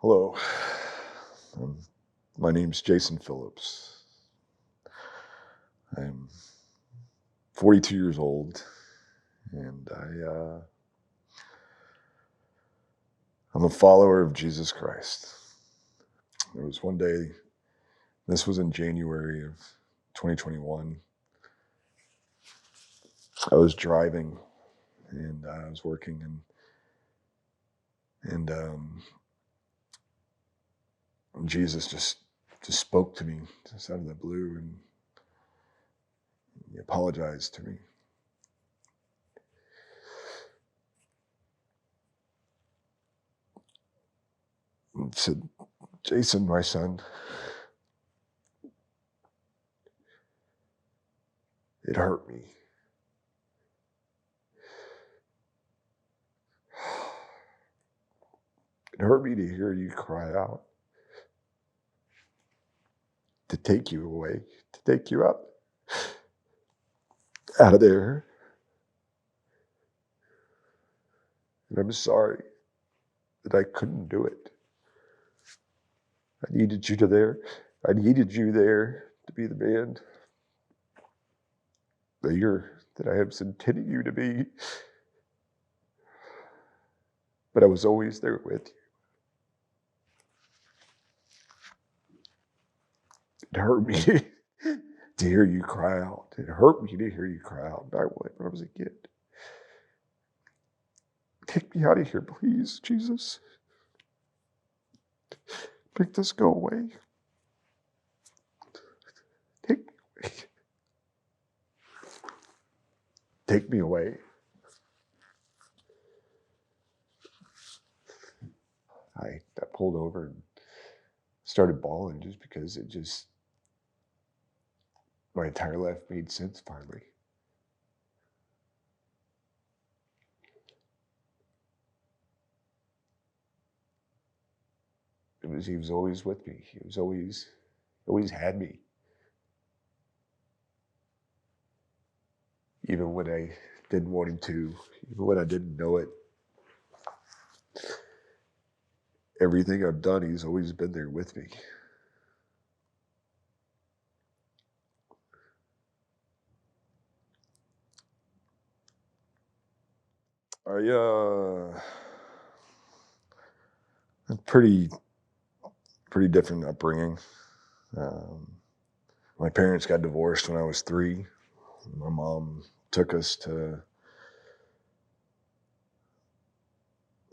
Hello, um, my name's Jason Phillips. I'm 42 years old, and I'm a follower of Jesus Christ. There was one day, this was in January of 2021. I was driving, and I was working, and Jesus just spoke to me just out of the blue, and he apologized to me. And said, "Jason, my son, it hurt me. It hurt me to hear you cry out, to take you away, to take you out of there. And I'm sorry that I couldn't do it. I needed you to there. I needed you there to be the man that I have intended you to be. But I was always there with you. It hurt me to hear you cry out. It hurt me to hear you cry out. And I would when I was a kid. Take me out of here, please, Jesus. Make this go away. Take me away. Take me away." I pulled over and started bawling just because my entire life made sense finally. He was always with me. He was always had me. Even when I didn't want him to, even when I didn't know it. Everything I've done, he's always been there with me. I a pretty different upbringing. Um, my parents got divorced when I was 3. My mom took us to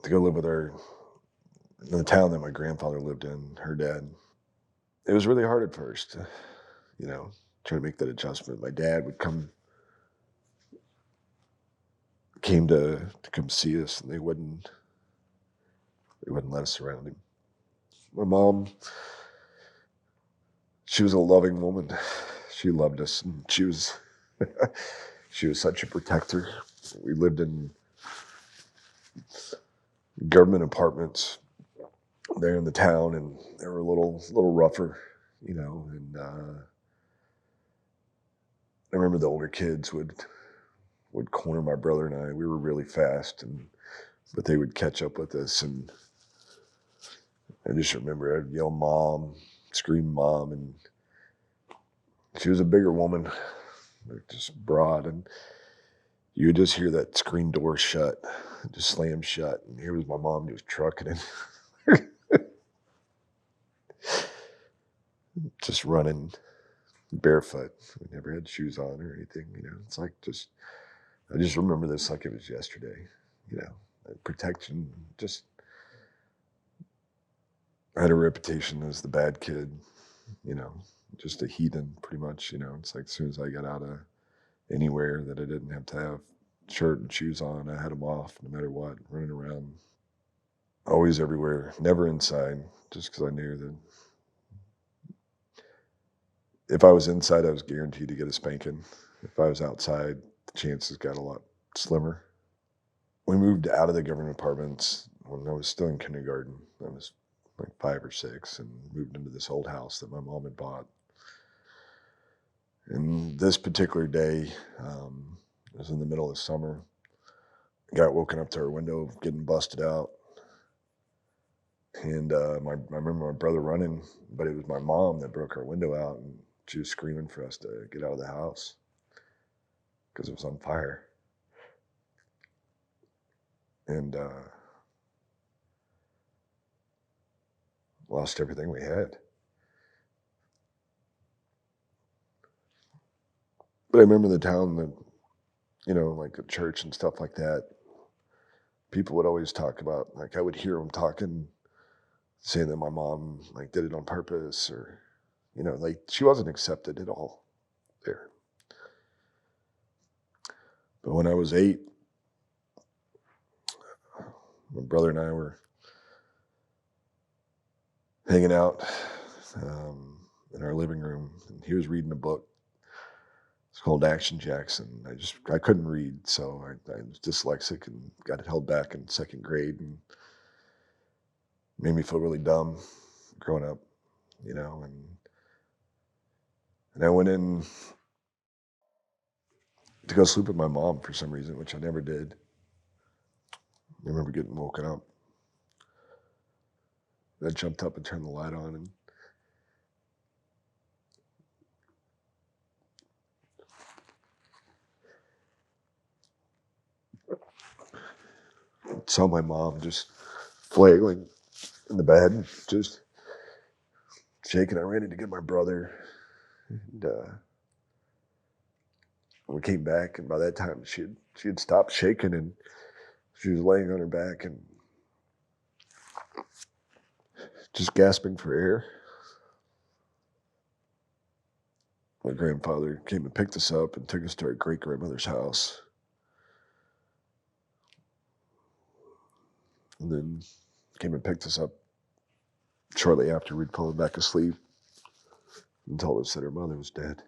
go live with her in the town that my grandfather lived in, her dad. It was really hard at first, you know, try to make that adjustment. My dad would came to come see us, and they wouldn't let us around him. My mom, she was a loving woman. She loved us, and she was such a protector. We lived in government apartments there in the town, and they were a little rougher, you know. And I remember the older kids would corner my brother and I. We were really fast, but they would catch up with us, and I just remember I'd yell "Mom," scream "Mom," and she was a bigger woman, like just broad, and you would just hear that screen door shut, just slam shut, and here was my mom just trucking it, just running barefoot. We never had shoes on or anything, you know. It's like I just remember this like it was yesterday, you know. Protection. Just I had a reputation as the bad kid, you know, just a heathen, pretty much. You know, it's like as soon as I got out of anywhere that I didn't have to have shirt and shoes on, I had them off no matter what, running around, always everywhere, never inside, just because I knew that if I was inside, I was guaranteed to get a spanking. If I was outside, the chances got a lot slimmer. We moved out of the government apartments when I was still in kindergarten. I was like 5 or 6, and moved into this old house that my mom had bought. And this particular day, it was in the middle of summer. I got woken up to our window getting busted out. And I remember my brother running, but it was my mom that broke our window out, and she was screaming for us to get out of the house because it was on fire. And lost everything we had. But I remember the town that, like the church and stuff like that, people would always talk about, like I would hear them talking, saying that my mom like did it on purpose, or, like she wasn't accepted at all there. But when I was 8, my brother and I were hanging out in our living room, and he was reading a book. It's called Action Jackson. I couldn't read, so I was dyslexic and got it held back in 2nd grade, and made me feel really dumb growing up, and I went in to go sleep with my mom for some reason, which I never did. I remember getting woken up. I jumped up and turned the light on and saw my mom just flailing in the bed, just shaking. I ran in to get my brother, and we came back, and by that time she had stopped shaking, and she was laying on her back and just gasping for air. My grandfather came and picked us up and took us to our great grandmother's house, and then came and picked us up shortly after we'd fallen back asleep and told us that her mother was dead.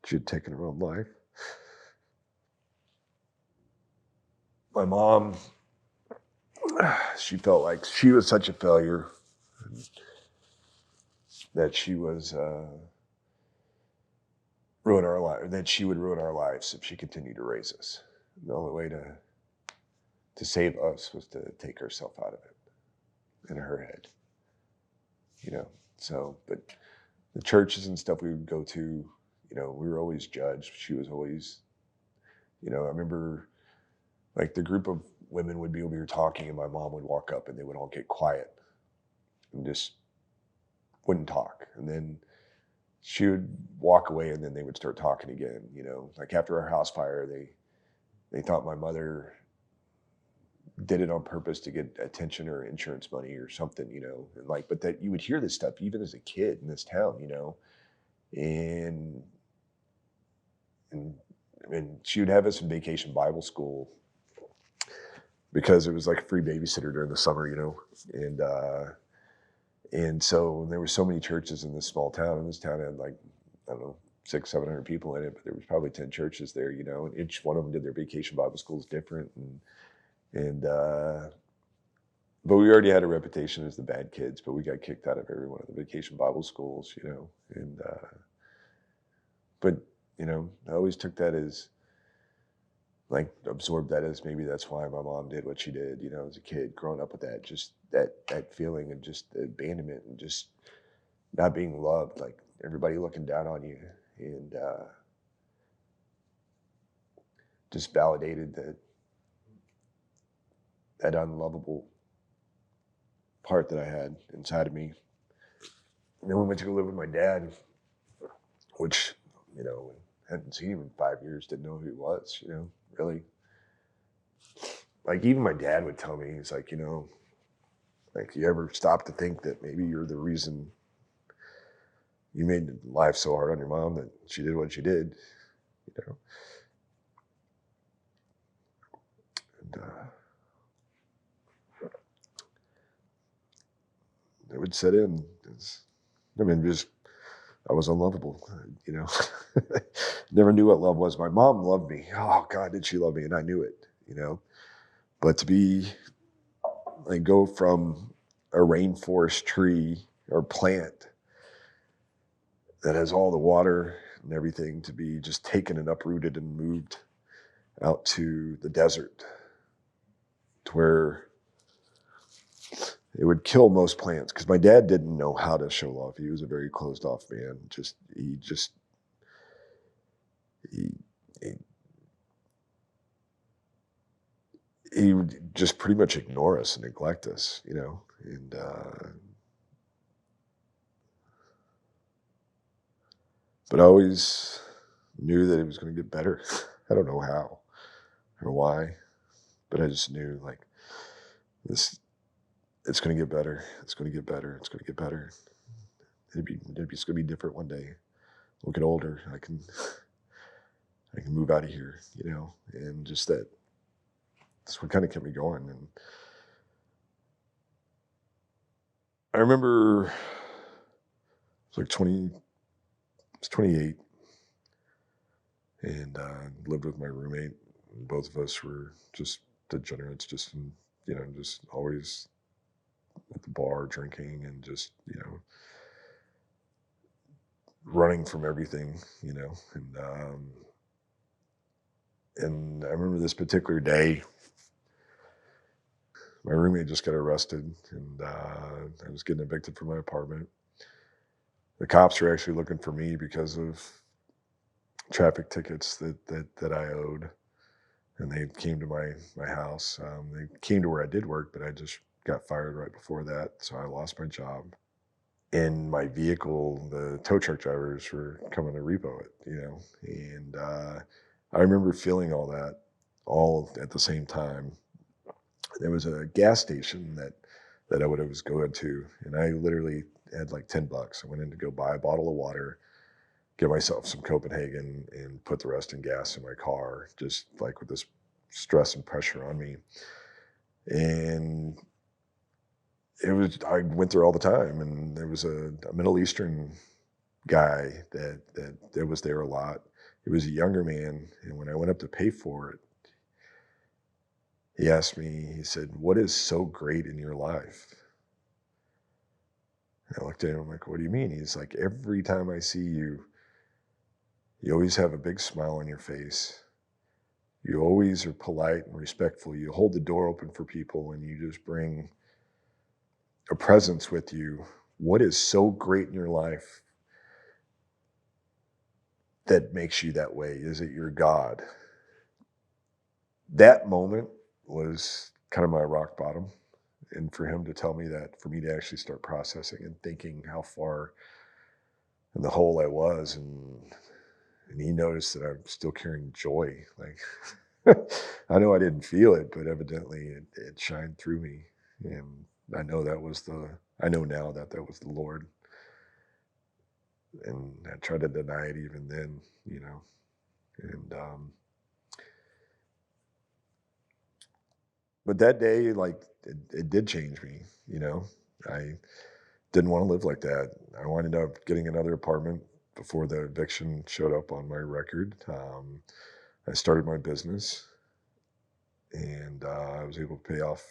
She had taken her own life. My mom, she felt like she was such a failure that she was ruin our life. That she would ruin our lives if she continued to raise us. The only way to save us was to take herself out of it in her head, So, but the churches and stuff we would go to, we were always judged. She was always, I remember like the group of women would be over here talking, and my mom would walk up and they would all get quiet and just wouldn't talk. And then she would walk away, and then they would start talking again, like after our house fire, they thought my mother did it on purpose to get attention or insurance money or something, and like, but that you would hear this stuff even as a kid in this town, and and and she would have us in vacation Bible school because it was like a free babysitter during the summer, and so there were so many churches in this small town, and this town had like, I don't know, 600-700 people in it, but there was probably 10 churches there, and each one of them did their vacation Bible schools different, and but we already had a reputation as the bad kids, but we got kicked out of every one of the vacation Bible schools, and but I always took that as like absorbed that as maybe that's why my mom did what she did, as a kid growing up with that, just that feeling of just abandonment and just not being loved, like everybody looking down on you, and just validated that unlovable part that I had inside of me. And then we went to go live with my dad, which, hadn't seen him in 5 years, didn't know who he was, really. Like even my dad would tell me, he's like, like you ever stop to think that maybe you're the reason you made life so hard on your mom that she did what she did, And it would set in. Just I was unlovable, Never knew what love was. My mom loved me. Oh God, did she love me? And I knew it, But to be like go from a rainforest tree or plant that has all the water and everything to be just taken and uprooted and moved out to the desert to where it would kill most plants, because my dad didn't know how to show love. He was a very closed off man. He, he, he would just pretty much ignore us and neglect us, and but I always knew that it was going to get better. I don't know how or why, but I just knew, like, this, it's going to get better. It's going to get better. It's going to get better. It's going to be different one day. We'll get older. I can move out of here, and just that's what kind of kept me going. And I remember it was like 28, and lived with my roommate. And both of us were just degenerates, just just always at the bar drinking and just running from everything, and I remember this particular day, my roommate just got arrested, and I was getting evicted from my apartment. The cops were actually looking for me because of traffic tickets that I owed, and they came to my house. They came to where I did work, but I just got fired right before that, so I lost my job. In my vehicle, the tow truck drivers were coming to repo it, and I remember feeling all that all at the same time. There was a gas station that I would always go into, and I literally had like $10. I went in to go buy a bottle of water, get myself some Copenhagen, and put the rest in gas in my car, just like with this stress and pressure on me. And I went there all the time, and there was a Middle Eastern guy that was there a lot. He was a younger man, and when I went up to pay for it, he asked me, he said, "What is so great in your life?" And I looked at him, I'm like, "What do you mean?" He's like, "Every time I see you, you always have a big smile on your face. You always are polite and respectful. You hold the door open for people, and you just bring a presence with you. What is so great in your life that makes you that way? Is it your God?" That moment was kind of my rock bottom. And for him to tell me that, for me to actually start processing and thinking how far in the hole I was, and he noticed that I'm still carrying joy. Like, I know I didn't feel it, but evidently it shined through me. And I know I know now that was the Lord. And I tried to deny it even then, and, but that day, like, it did change me, I didn't want to live like that. I wound up getting another apartment before the eviction showed up on my record. I started my business, and I was able to pay off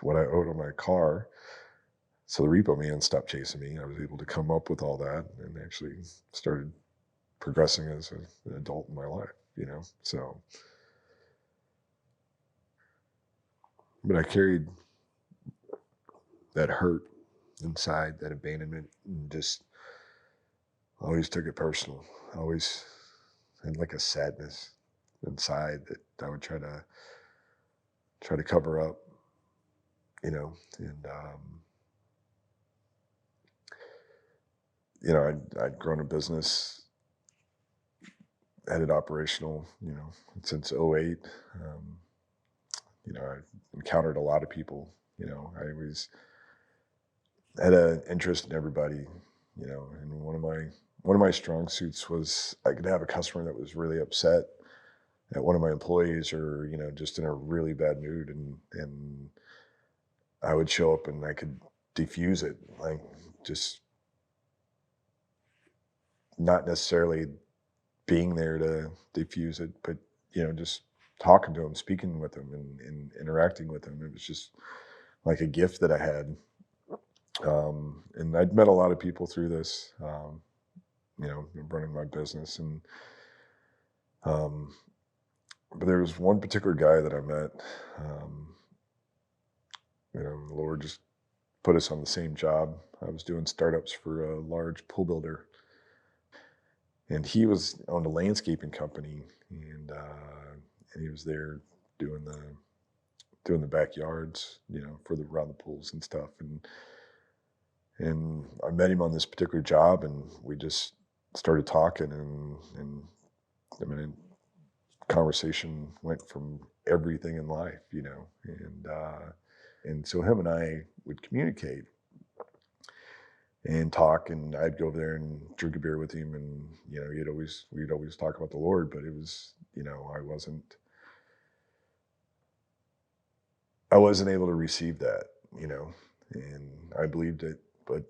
what I owed on my car. So the repo man stopped chasing me. I was able to come up with all that and actually started progressing as an adult in my life, So, but I carried that hurt inside, that abandonment, and just always took it personal. Always had like a sadness inside that I would try to cover up, and I'd grown a business, had it operational, since '08. I encountered a lot of people. I was had an interest in everybody, and one of my strong suits was I could have a customer that was really upset at one of my employees, or just in a really bad mood, and I would show up and I could diffuse it, like, just not necessarily being there to diffuse it, but just talking to him, speaking with him, and interacting with him. It was just like a gift that I had. And I'd met a lot of people through this, running my business, and um, But there was one particular guy that I met. Um, the Lord just put us on the same job. I was doing startups for a large pool builder, and he was on a landscaping company, and he was there doing the backyards, for the around the pools and stuff. And I met him on this particular job, and we just started talking, and I mean, conversation went from everything in life, and so him and I would communicate and talk, and I'd go over there and drink a beer with him, and we'd always talk about the Lord, but it was, I wasn't able to receive that, and I believed it, but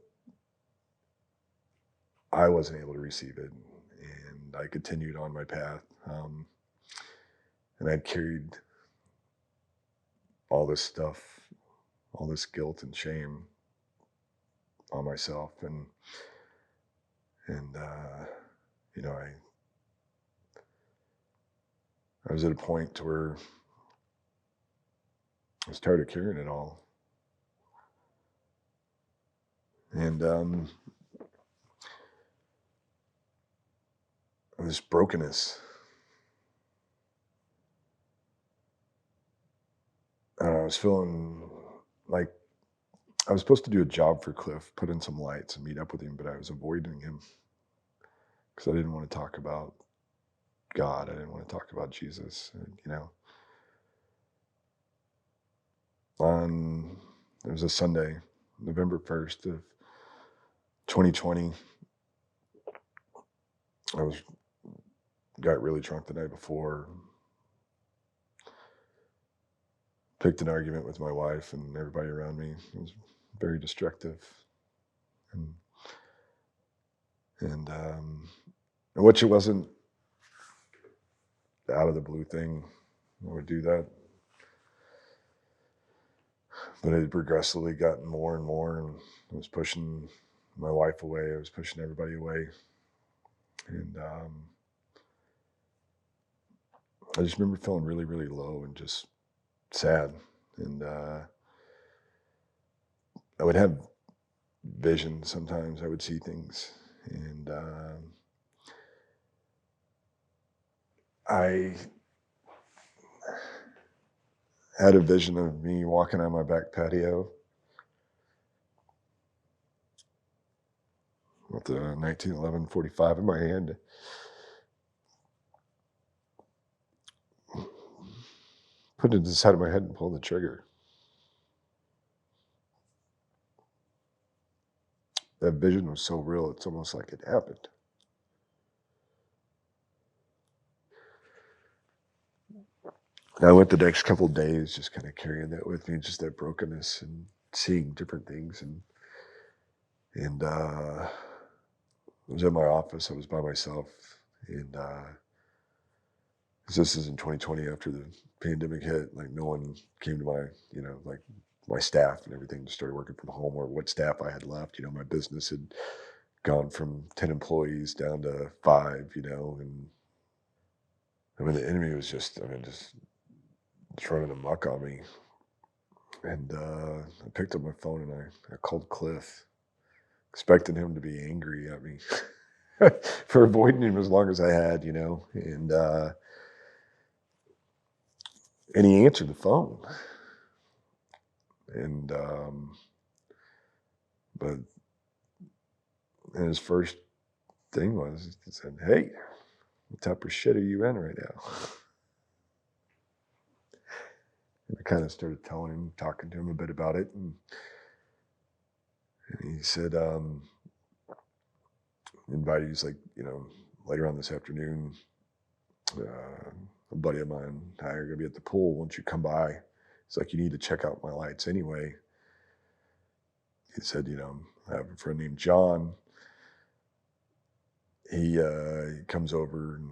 I wasn't able to receive it, and I continued on my path, and I'd carried all this stuff, all this guilt and shame on myself, and you know, I was at a point to where I was tired of carrying it all, and this brokenness. I was feeling like I was supposed to do a job for Cliff, put in some lights and meet up with him, but I was avoiding him because I didn't want to talk about God. I didn't want to talk about Jesus. On It was a Sunday, November 1st of 2020. I got really drunk the night before, picked an argument with my wife and everybody around me. It was very destructive, and and which it wasn't out of the blue thing. I would do that, but it had progressively gotten more and more, and I was pushing my wife away. I was pushing everybody away, and I just remember feeling really, really low and just sad. And I would have visions. Sometimes I would see things, and I had a vision of me walking on my back patio with the 1911 45 in my hand, put it to the side of my head and pull the trigger. That vision was so real, it's almost like it happened. And I went the next couple of days just kind of carrying that with me, just that brokenness and seeing different things. And I was in my office. I was by myself. And 'cause this is in 2020 after the pandemic hit, like no one came to like my staff and everything just started working from home, or what staff I had left. My business had gone from 10 employees down to 5, and I mean, the enemy was just running amok on me. And I picked up my phone and I called Cliff, expecting him to be angry at me for avoiding him as long as I had, and he answered the phone. And but and his first thing was he said, "Hey, what type of shit are you in right now?" And I kind of started talking to him a bit about it, and he said, invited. He's like, later on this afternoon, a buddy of mine and I are gonna be at the pool. Won't you come by? He's like, you need to check out my lights anyway. He said, I have a friend named John. He comes over and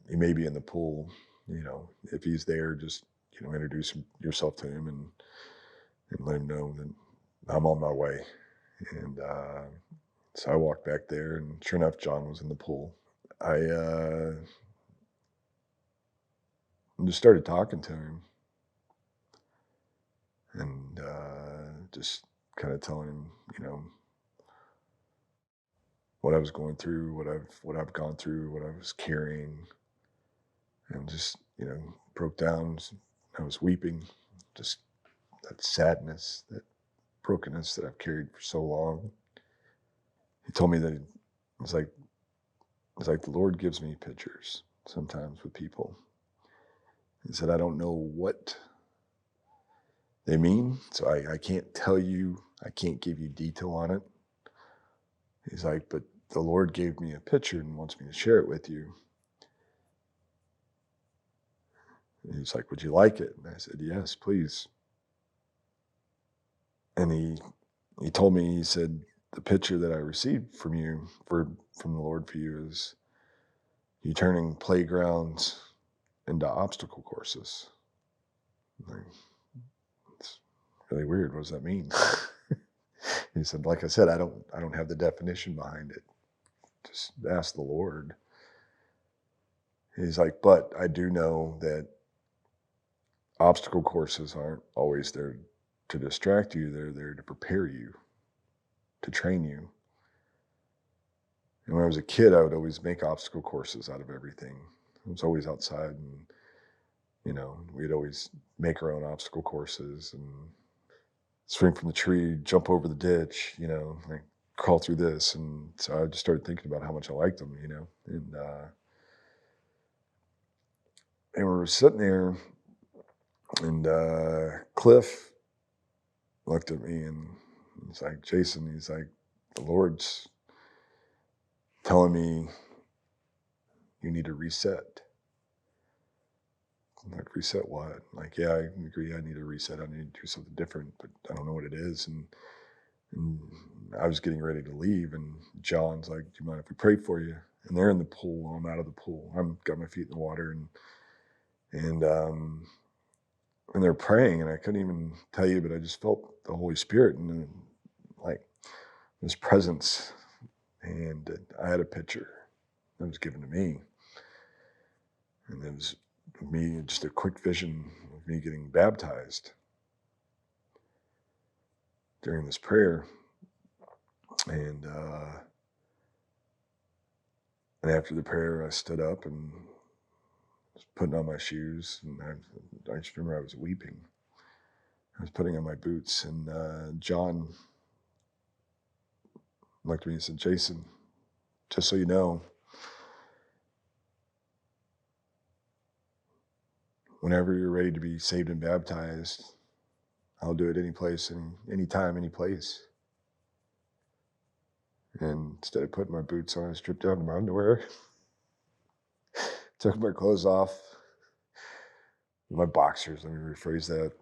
he may be in the pool. If he's there, just introduce yourself to him and let him know that I'm on my way. And so I walked back there, and sure enough, John was in the pool. I and just started talking to him, and just kind of telling him, what I was going through, what I've gone through, what I was carrying, and just broke down. I was weeping, just that sadness, that brokenness that I've carried for so long. He told me that it's like the Lord gives me pictures sometimes with people. He said, I don't know what they mean, so I can't tell you, I can't give you detail on it. He's like, but the Lord gave me a picture and wants me to share it with you. And he's like, would you like it? And I said, yes, please. And he told me, he said, the picture that I received from you, from the Lord for you, is you turning playgrounds into obstacle courses. Like, it's really weird. What does that mean? He said, like I said, I don't have the definition behind it. Just ask the Lord. He's like, but I do know that obstacle courses aren't always there to distract you. They're there to prepare you, to train you. And when I was a kid, I would always make obstacle courses out of everything. I was always outside, and we'd always make our own obstacle courses and swing from the tree, jump over the ditch, like crawl through this. And so I just started thinking about how much I liked them, and we were sitting there, and Cliff looked at me and he's like, Jason, he's like, the Lord's telling me you need to reset. I'm like, reset what? Like, yeah, I agree. I need to reset. I need to do something different, but I don't know what it is. And I was getting ready to leave, and John's like, do you mind if we pray for you? And they're in the pool. I'm out of the pool. I'm got my feet in the water, and they're praying, and I couldn't even tell you, but I just felt the Holy Spirit and like His presence. And I had a picture that was given to me, and it was me, just a quick vision of me getting baptized during this prayer. And after the prayer, I stood up and was putting on my shoes, and I just remember I was weeping. I was putting on my boots, and John looked at me and said, Jason, just so you know, whenever you're ready to be saved and baptized, I'll do it any place, any time, any place. And instead of putting my boots on, I stripped down to my underwear, took my clothes off, my boxers, let me rephrase that.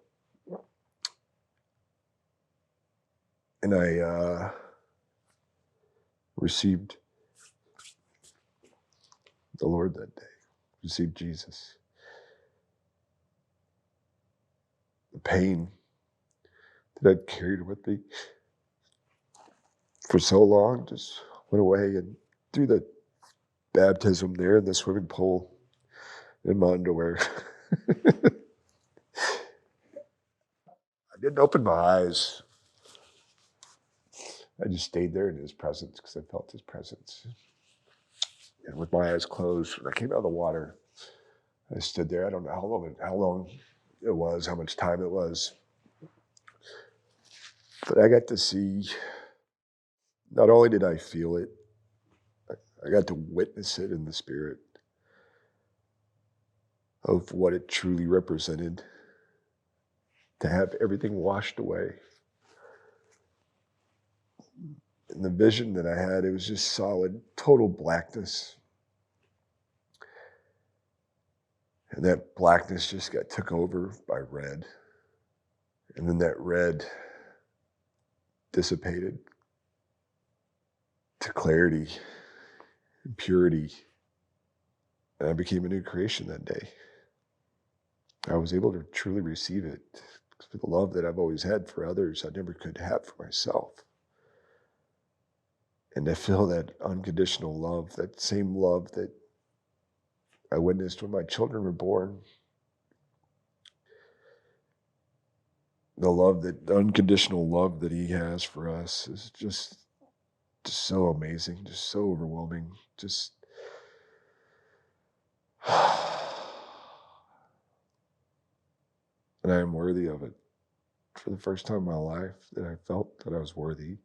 And I received the Lord that day, received Jesus. The pain that I'd carried with me for so long just went away, and through the baptism there in the swimming pool in my underwear, I didn't open my eyes. I just stayed there in His presence because I felt His presence. And with my eyes closed, when I came out of the water, I stood there. I don't know how long it was, how much time it was, but I got to see. Not only did I feel it, I got to witness it in the spirit of what it truly represented to have everything washed away. And the vision that I had, it was just solid, total blackness. And that blackness just got took over by red. And then that red dissipated to clarity and purity. And I became a new creation that day. I was able to truly receive it. For the love that I've always had for others, I never could have for myself. And to feel that unconditional love, that same love that I witnessed when my children were born, the unconditional love that he has for us is just so amazing, just so overwhelming. Just and I am worthy of it. For the first time in my life that I felt that I was worthy.